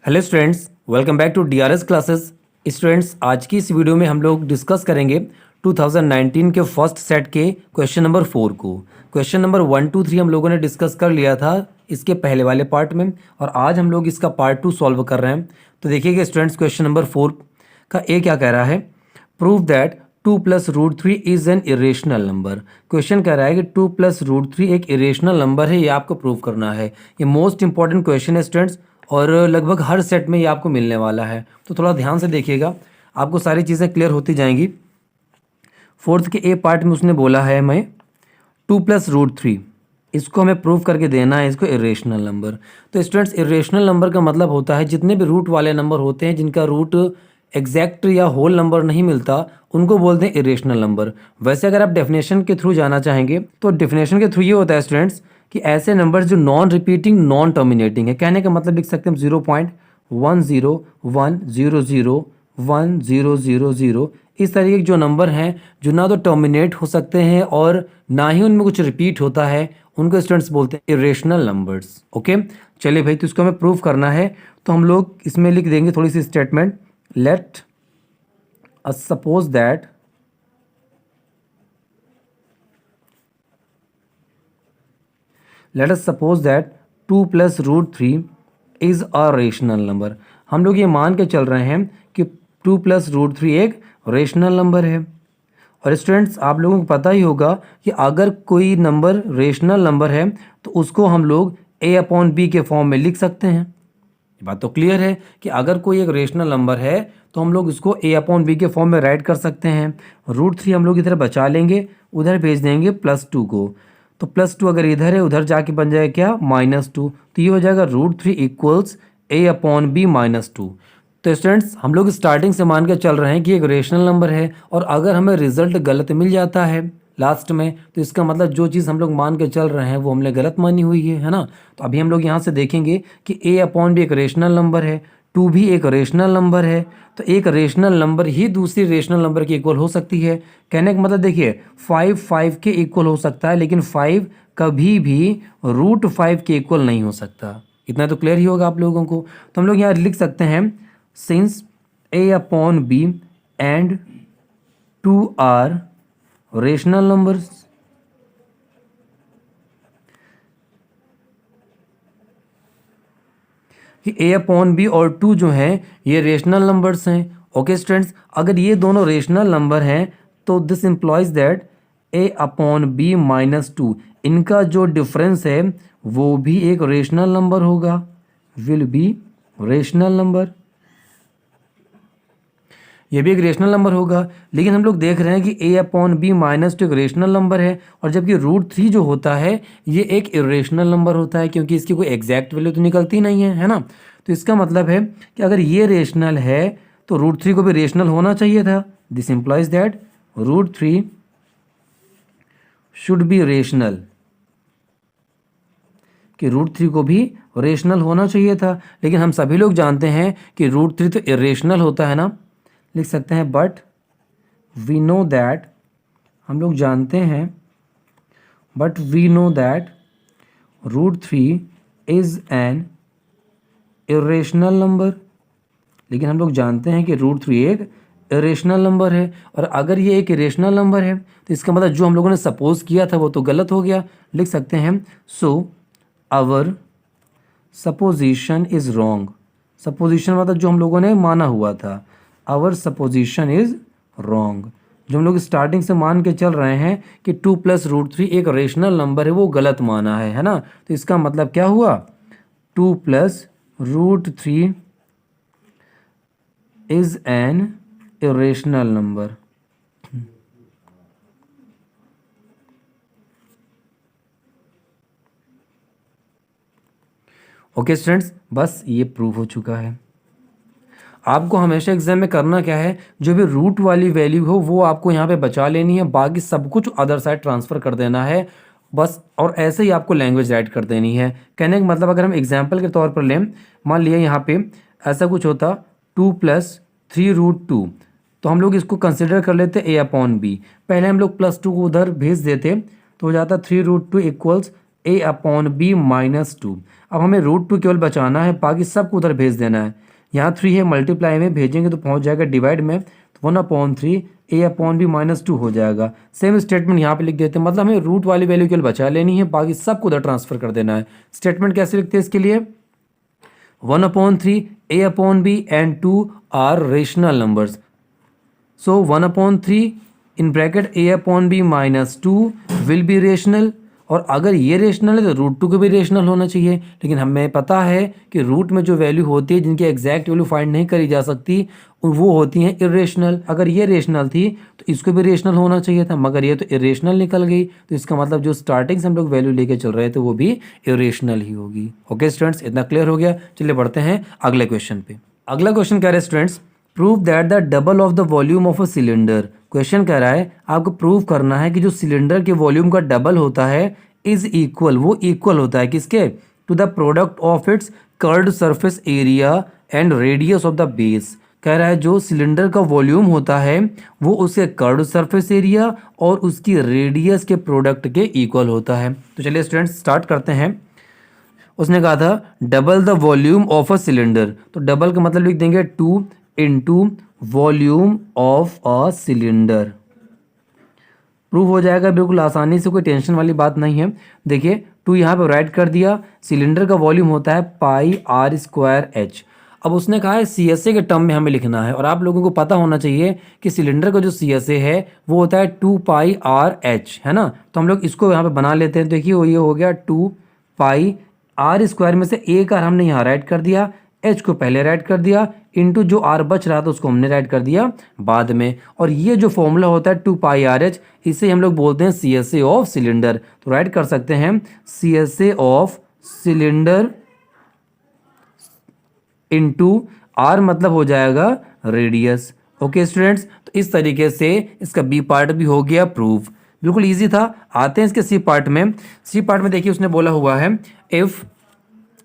Hello students, welcome back to DRS classes. Students, आज की इस वीडियो में हम लोग डिस्कस करेंगे 2019 के फर्स्ट सेट के क्वेश्चन नंबर 4 को। क्वेश्चन नंबर 1, 2, 3 हम लोगों ने डिस्कस कर लिया था इसके पहले वाले पार्ट में, और आज हम लोग इसका पार्ट 2 सॉल्व कर रहे हैं। तो देखिएगा स्टूडेंट्स, क्वेश्चन नंबर 4 का ए क्या कह रहा है, prove that 2 + √3 is an irrational number. Question कह रहा है कि 2 + √3 एक इरेशनल नंबर है, ये आपको प्रूव करना है। ये मोस्ट इंपॉर्टेंट क्वेश्चन है स्टूडेंट्स, और लगभग हर सेट में ये आपको मिलने वाला है। तो थोड़ा ध्यान से देखिएगा, आपको सारी चीज़ें क्लियर होती जाएंगी। फोर्थ के ए पार्ट में उसने बोला है हमें 2 + √3, इसको हमें प्रूव करके देना है, इसको इरेशनल नंबर। तो स्टूडेंट्स, इरेशनल नंबर का मतलब होता है जितने भी रूट वाले नंबर होते हैं जिनका रूट एग्जैक्ट या होल नंबर नहीं मिलता, उनको बोलते हैं इरेशनल नंबर। वैसे अगर आप डेफिनेशन के थ्रू जाना चाहेंगे तो डेफिनेशन के थ्रू ये होता है स्टूडेंट्स कि ऐसे नंबर जो नॉन रिपीटिंग नॉन टर्मिनेटिंग है। कहने का मतलब लिख सकते हैं 0.1010001000, इस तरीके के जो नंबर हैं जो ना तो टर्मिनेट हो सकते हैं और ना ही उनमें कुछ रिपीट होता है, उनको स्टूडेंट्स बोलते हैं इरेशनल नंबर्स। ओके, चलिए भाई, तो इसको हमें प्रूव करना है। तो हम लोग इसमें लिख देंगे थोड़ी सी statement, let us suppose that let us suppose that 2 + √3 is a rational number। हम लोग ये मान के चल रहे हैं कि 2 + √3 एक रेशनल नंबर है। और स्टूडेंट्स, आप लोगों को पता ही होगा कि अगर कोई नंबर रेशनल नंबर है तो उसको हम लोग a/b के फॉर्म में लिख सकते हैं। ये बात तो क्लियर है कि अगर कोई एक रेशनल नंबर है तो हम लोग इसको a/b के फॉर्म में राइट कर सकते हैं। √3 हम लोग इधर बचा लेंगे, उधर भेज देंगे +2 को। तो +2 अगर इधर है, उधर जाके बन जाएगा क्या, -2। तो ये हो जाएगा √3 = a/b -2। तो स्टूडेंट्स, हम लोग स्टार्टिंग से मान के चल रहे हैं कि एक रेशनल नंबर है, और अगर हमें रिजल्ट गलत मिल जाता है लास्ट में, तो इसका मतलब जो चीज़ हम लोग मान के चल रहे हैं वो हमने गलत मानी हुई है ना। तो अभी हम लोग यहाँ से देखेंगे कि a/b एक रेशनल नंबर है, 2 भी एक रेशनल नंबर है। तो एक रेशनल नंबर ही दूसरी रेशनल नंबर के इक्वल हो सकती है। कहने का मतलब देखिए, 5 के इक्वल हो सकता है, लेकिन 5 कभी भी √5 के इक्वल नहीं हो सकता। इतना तो क्लियर ही होगा आप लोगों को। तो हम लोग यहाँ लिख सकते हैं, since a/b and 2 are rational numbers, कि a/b और 2 जो हैं ये रेशनल नंबर्स हैं। ओके स्टूडेंट्स, अगर ये दोनों रेशनल नंबर हैं तो दिस इम्प्लॉइज दैट a/b -2, इनका जो डिफरेंस है वो भी एक रेशनल नंबर होगा, विल बी रेशनल नंबर। ये भी एक रेशनल नंबर होगा। लेकिन हम लोग देख रहे हैं कि a/b -2 एक रेशनल नंबर है, और जबकि √3 जो होता है ये एक इरेशनल नंबर होता है, क्योंकि इसकी कोई एग्जैक्ट वैल्यू तो निकलती नहीं है ना। तो इसका मतलब है कि अगर ये रेशनल है तो √3 को भी रेशनल होना चाहिए था। This implies that √3 should be rational, कि √3 को भी रेशनल होना चाहिए था। लेकिन हम सभी लोग जानते हैं कि √3 तो इरेशनल होता है ना। लिख सकते हैं, बट वी नो दैट, हम लोग जानते हैं, but we know that √3 is an irrational number. लेकिन हम लोग जानते हैं कि √3 एक इरेशनल नंबर है, और अगर ये एक इरेशनल नंबर है तो इसका मतलब जो हम लोगों ने सपोज किया था वो तो गलत हो गया। लिख सकते हैं, so our supposition is wrong. Supposition मतलब जो हम लोगों ने माना हुआ था, आवर सपोजिशन इज रॉन्ग। जो हम लोग स्टार्टिंग से मान के चल रहे हैं कि 2 + √3 एक रेशनल नंबर है, वो गलत माना है ना। तो इसका मतलब क्या हुआ, 2 + √3 is an irrational number. Okay students, बस ये प्रूव हो चुका है। आपको हमेशा एग्जाम में करना क्या है, जो भी रूट वाली वैल्यू हो वो आपको यहाँ पे बचा लेनी है, बाकी सब कुछ अदर साइड ट्रांसफ़र कर देना है बस। और ऐसे ही आपको लैंग्वेज राइट कर देनी है। कहने का मतलब, अगर हम एग्जाम्पल के तौर पर लें, मान लिया यहाँ पे ऐसा कुछ होता 2 + 3√2, तो हम लोग इसको कंसिडर कर लेते a/b। पहले हम लोग +2 को उधर भेज देते तो हो जाता 3√2 = ए अपॉन बी माइनस 2। अब हमें √2 केवल बचाना है, बाकी सबको उधर भेज देना है। यहाँ 3 है, मल्टीप्लाई में भेजेंगे तो पहुँच जाएगा डिवाइड में, तो 1/3 ए अपॉन बी माइनस 2 हो जाएगा। सेम स्टेटमेंट यहाँ पे लिख देते हैं, मतलब हमें रूट वाली वैल्यू केवल बचा लेनी है, बाकी सबको उधर ट्रांसफर कर देना है। स्टेटमेंट कैसे लिखते हैं इसके लिए, 1/3 a upon b and 2 are rational numbers. So 1/3 in bracket a upon b minus 2 will be rational, और अगर ये रेशनल है तो √2 को भी रेशनल होना चाहिए। लेकिन हमें पता है कि रूट में जो वैल्यू होती है जिनकी एग्जैक्ट वैल्यू फाइंड नहीं करी जा सकती वो होती हैं इरेशनल। अगर ये रेशनल थी तो इसको भी रेशनल होना चाहिए था, मगर ये तो इरेशनल निकल गई, तो इसका मतलब जो स्टार्टिंग से हम लोग वैल्यू लेके चल रहे थे वो भी इरेशनल ही होगी। ओके स्टूडेंट्स, इतना क्लियर हो गया। चलिए बढ़ते हैं अगले क्वेश्चन पे। अगला क्वेश्चन कह रहे हैं students, prove that the double of the volume of a cylinder. Question कह रहा है आपको प्रूव करना है कि जो सिलेंडर के वॉल्यूम का डबल होता है इज इक्वल, वो इक्वल होता है किसके, to the product of its curved surface area and radius of the base. कह रहा है जो सिलेंडर का वॉल्यूम होता है वो उसके कर्व्ड सरफेस एरिया और उसकी रेडियस के प्रोडक्ट के इक्वल होता है। तो चलिए स्टूडेंट्स स्टार्ट करते हैं। उसने कहा था double the volume of a cylinder, तो डबल का मतलब लिख देंगे 2 into volume of a cylinder. Prove हो जाएगा बिल्कुल आसानी से, कोई टेंशन वाली बात नहीं है। देखिए 2 यहाँ पे राइट कर दिया, सिलेंडर का वॉल्यूम होता है πr²h। अब उसने कहा है CSA के टर्म में हमें लिखना है, और आप लोगों को पता होना चाहिए कि सिलेंडर का जो CSA है वो होता है 2πrh, है ना। तो हम लोग इसको यहाँ पे बना लेते हैं। देखिए वो ये हो गया 2πr² में से a का हमने यहाँ राइट कर दिया, h को पहले राइट कर दिया, इंटू जो r बच रहा था उसको हमने राइट कर दिया बाद में। और ये जो फॉर्मूला होता है 2πrh, इसे हम लोग बोलते हैं CSA ऑफ सिलेंडर। तो राइट कर सकते हैं CSA of cylinder into r मतलब हो जाएगा रेडियस। ओके स्टूडेंट्स, तो इस तरीके से इसका बी पार्ट भी हो गया प्रूव। बिल्कुल इजी था। आते हैं इसके सी पार्ट में। सी पार्ट में देखिए उसने बोला हुआ है if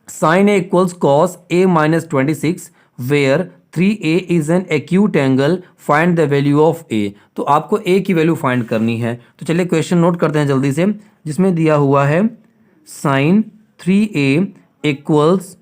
sin A equals cos A minus 26 where 3A is an acute angle find the value of A। तो आपको A की वैल्यू फाइंड करनी है। तो चलिए क्वेश्चन नोट करते हैं जल्दी से, जिसमें दिया हुआ है sin 3A equals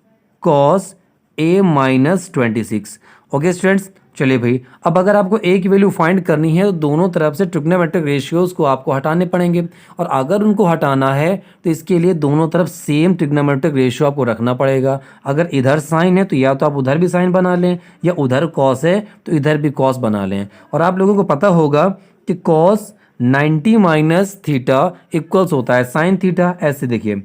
cos A minus 26। Okay students, चलिए भाई अब अगर आपको A की वैल्यू फाइंड करनी है तो दोनों तरफ से ट्रिग्नोमेट्रिक रेशियोज को आपको हटाने पड़ेंगे, और अगर उनको हटाना है तो इसके लिए दोनों तरफ सेम ट्रिग्नोमेट्रिक रेशियो आपको रखना पड़ेगा। अगर इधर साइन है तो या तो आप उधर भी साइन बना लें, या उधर कॉस है तो इधर भी कॉस बना लें। और आप लोगों को पता होगा कि कॉस 90 माइनस थीटा इक्वल्स होता है साइन थीटा। ऐसे देखिए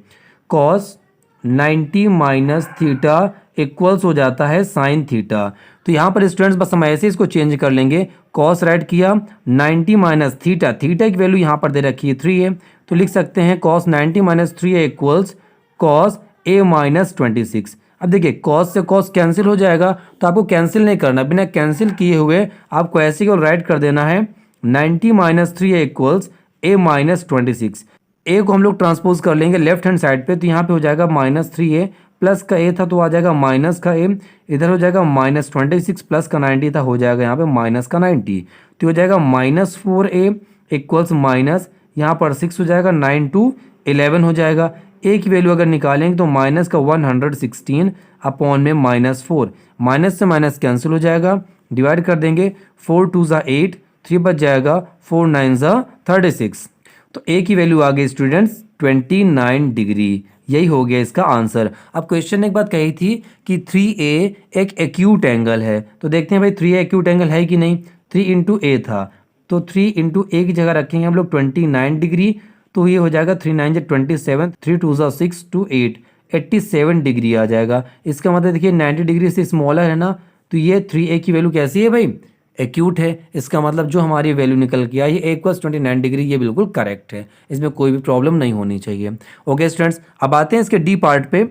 कॉस 90 माइनस थीटा इक्वल्स हो जाता है साइन थीटा। तो यहाँ पर स्टूडेंट्स बस हम ऐसे इसको चेंज कर लेंगे, कॉस राइट किया 90 माइनस थीटा, थीटा की वैल्यू यहाँ पर दे रखी है 3 है, तो लिख सकते हैं cos 90 minus 3 equals cos A minus 26। अब देखिए कॉस से कॉस कैंसिल हो जाएगा, तो आपको कैंसिल नहीं करना, बिना कैंसिल किए हुए आपको ऐसे केवल राइट कर देना है 90 माइनस 3 इक्वल्स A माइनस 26। ए को हम लोग ट्रांसपोज कर लेंगे लेफ्ट हैंड साइड पे, तो यहाँ पे हो जाएगा -3a, प्लस का a था तो आ जाएगा माइनस का a, इधर हो जाएगा -26 प्लस का 90 था, हो जाएगा यहाँ पे माइनस का 90, तो हो जाएगा -4a इक्वल्स माइनस यहाँ पर 6 हो जाएगा, 9 to 11 हो जाएगा। a की वैल्यू अगर निकालेंगे तो माइनस का 116 अपॉन में -4, माइनस से माइनस कैंसिल हो जाएगा, डिवाइड कर देंगे 4 2 ज़ा 8, 3 बच जाएगा, 4 9 ज़ा 36। तो ए की वैल्यू आ गई स्टूडेंट्स 29 डिग्री। यही हो गया इसका आंसर। अब क्वेश्चन ने एक बात कही थी कि 3A एक एक्यूट एंगल है, तो देखते हैं भाई 3A एक्यूट एंगल है कि नहीं। 3 इंटू ए था, तो 3 इंटू ए की जगह रखेंगे हम लोग 29 डिग्री, तो ये हो जाएगा 3 9 27, 3 2 6 2 8, 87 डिग्री आ जाएगा। इसका मतलब देखिए 90 डिग्री से स्मॉलर है ना, तो ये 3A की वैल्यू कैसी है भाई, एक्यूट है। इसका मतलब जो हमारी वैल्यू निकल के आई a = 29 डिग्री, ये बिल्कुल करेक्ट है, इसमें कोई भी प्रॉब्लम नहीं होनी चाहिए। ओके स्टूडेंट्स, अब आते हैं इसके डी पार्ट पे।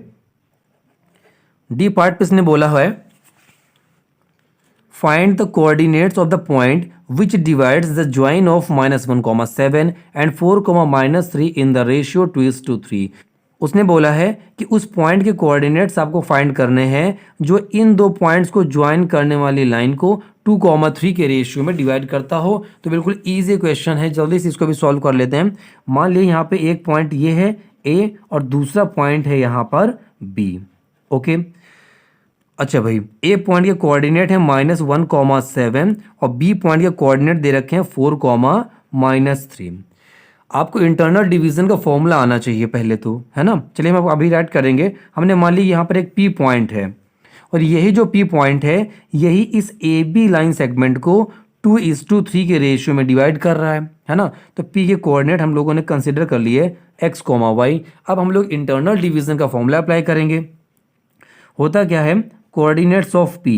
डी पार्ट पे इसने बोला है find the coordinates of the point which divides the join of -1,7 and 4,-3 in the ratio 2:3। उसने बोला है कि उस पॉइंट के कोऑर्डिनेट्स आपको फाइंड करने हैं जो इन दो पॉइंट्स को ज्वाइन करने वाली लाइन को 2,3 के रेशियो में डिवाइड करता हो। तो बिल्कुल इजी क्वेश्चन है, जल्दी से इसको भी सॉल्व कर लेते हैं। मान लीजिए यहाँ पे एक पॉइंट ये है, ए और दूसरा पॉइंट है यहाँ पर बी। ओके, अच्छा भाई, ए पॉइंट के कोऑर्डिनेट है -1,7 और बी पॉइंट के कोऑर्डिनेट दे रखे हैं 4,-3। आपको इंटरनल डिवीजन का फॉर्मूला आना चाहिए पहले तो, है ना। चलिए हम अभी राइट करेंगे। हमने मान ली यहाँ पर एक पी पॉइंट है और यही जो पी पॉइंट है यही इस ए बी लाइन सेगमेंट को 2:3 के रेशियो में डिवाइड कर रहा है ना। तो पी के कोऑर्डिनेट हम लोगों ने कंसिडर कर लिए x, y। अब हम लोग इंटरनल डिवीजन का फॉर्मूला अप्लाई करेंगे। होता क्या है, कोऑर्डिनेट्स ऑफ पी,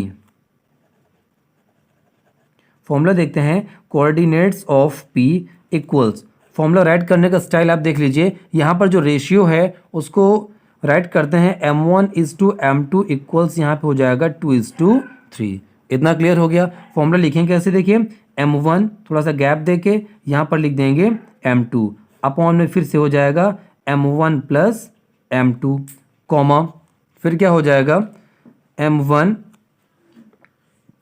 फॉर्मूला देखते हैं, coordinates of P equals, formula right करने का स्टाइल आप देख लीजिए। यहाँ पर जो रेशियो है उसको राइट करते हैं m1:m2 इक्वल्स, यहाँ पे हो जाएगा 2:3। इतना क्लियर हो गया। फॉर्मूला लिखेंगे कैसे, देखिए m1 थोड़ा सा गैप देके यहाँ पर लिख देंगे m2 अपॉन में फिर से हो जाएगा m1 प्लस m2 कॉमा फिर क्या हो जाएगा m1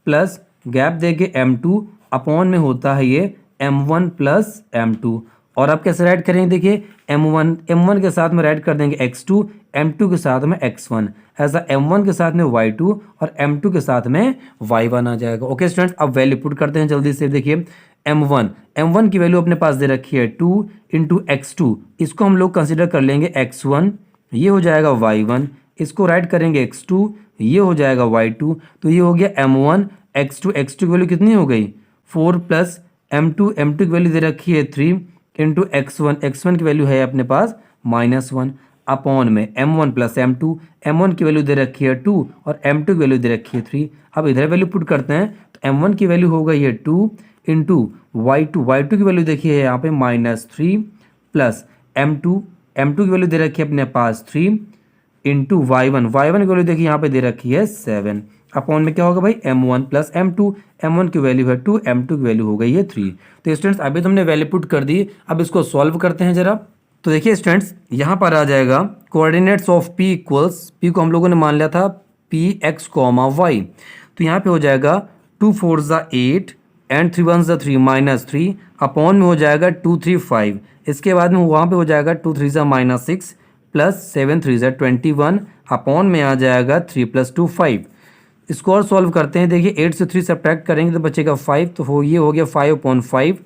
प्लस गैप देके m2 अपॉन में होता है ये m1 प्लस m2। और आप कैसे राइट करेंगे, देखिए m1 के साथ में राइट कर देंगे x2, m2 के साथ में x1, ऐसा m1 के साथ में y2 और m2 के साथ में y1 आ जाएगा। ओके स्टूडेंट्स, अब वैल्यू पुट करते हैं जल्दी से। देखिए m1 की वैल्यू अपने पास दे रखी है 2 × x2, इसको हम लोग कंसिडर कर लेंगे x1, ये हो जाएगा y1, इसको राइट करेंगे x2, ये हो जाएगा y2। तो ये हो गया m1 x2 की वैल्यू कितनी हो गई 4 प्लस m2 की वैल्यू दे रखी है 3 × x1 की वैल्यू है अपने पास -1 अपॉन में m1 प्लस m1 की वैल्यू दे रखी है 2 और m2 की वैल्यू दे रखी है 3। अब इधर वैल्यू पुट करते हैं तो m1 की वैल्यू हो गई है 2 × y2 की वैल्यू देखिए यहाँ पे -3 प्लस m2 की वैल्यू दे रखी है अपने पास 3 × y1 की वैल्यू देखिए यहाँ पे दे रखी है 7 अपॉन में क्या होगा भाई m1 प्लस m1 की वैल्यू है 2, m2 की वैल्यू हो गई है 3। तो स्टूडेंट्स अभी तो हमने वैल्यू पुट कर दी, अब इसको सॉल्व करते हैं जरा। तो देखिए स्टूडेंट्स यहाँ पर आ जाएगा coordinates of p equals, p को हम लोगों ने मान लिया था px, y। तो यहाँ पे हो जाएगा 2 4 8 एंड 3 1 3 -3 अपॉन में हो जाएगा 2 3 5। इसके बाद में वहाँ पे हो जाएगा 2 3 -6 प्लस 7 3 21 अपॉन में आ जाएगा 3 + 2 5। इसको और सॉल्व करते हैं। देखिए 8 से 3 सब्ट्रैक्ट करेंगे तो बचेगा 5, तो ये हो गया 5/5।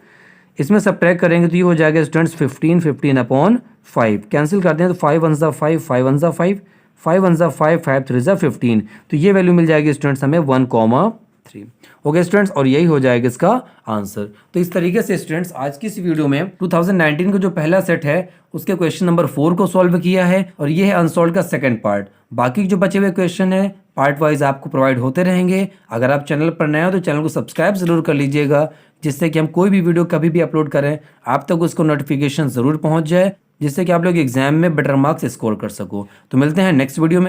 इसमें सब्ट्रैक्ट करेंगे तो ये हो जाएगा स्टूडेंट्स 15/5। कैंसिल करते हैं तो 5 1 5 5 1 5 5 1 5 5 3 15। तो ये वैल्यू मिल जाएगी स्टूडेंट्स हमें 1,3। ओके स्टूडेंट्स, और यही हो जाएगा इसका आंसर। तो इस तरीके से स्टूडेंट्स आज की इस वीडियो में 2019 का जो पहला सेट है उसके क्वेश्चन नंबर 4 को सॉल्व किया है और ये है अनसॉल्व का सेकंड पार्ट। बाकी जो बचे हुए क्वेश्चन है पार्ट वाइज आपको प्रोवाइड होते रहेंगे। अगर आप चैनल पर नए हो तो चैनल को सब्सक्राइब जरूर कर लीजिएगा, जिससे कि हम कोई भी वीडियो कभी भी अपलोड करें आप तक उसको नोटिफिकेशन जरूर पहुंच जाए, जिससे कि आप लोग एग्जाम में बेटर मार्क्स स्कोर कर सको। तो मिलते हैं नेक्स्ट वीडियो में।